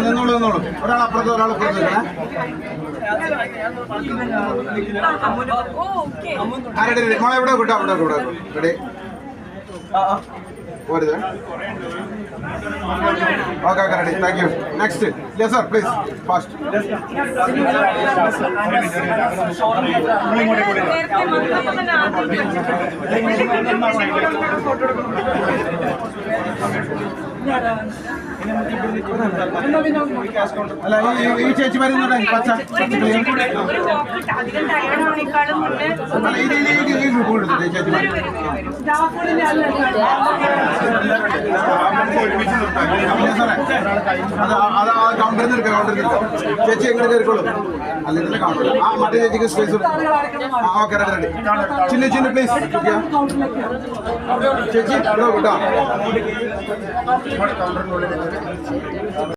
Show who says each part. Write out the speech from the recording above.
Speaker 1: നിന്നോളൂ ഒരാൾ അപ്പുറത്ത് ഒരാൾ ഇപ്പുറത്ത് ആരുടെ മോളെ എവിടെ വിട്ടോ അവിടെ കൂടെ ഇവിടെ പോരുത് okay ready thank you next yes sir please fast അല്ല ഈ ചേച്ചി വരുന്നുണ്ട് പച്ച കൗണ്ടറിൽ ചേച്ചി എങ്ങനെ കയറിക്കോളൂ അല്ലെങ്കിൽ കൗണ്ടർ ആ മറ്റേ ചേച്ചിക്ക് space okay ready ready Chinna Chinna please ചേച്ചി കേട്ടോ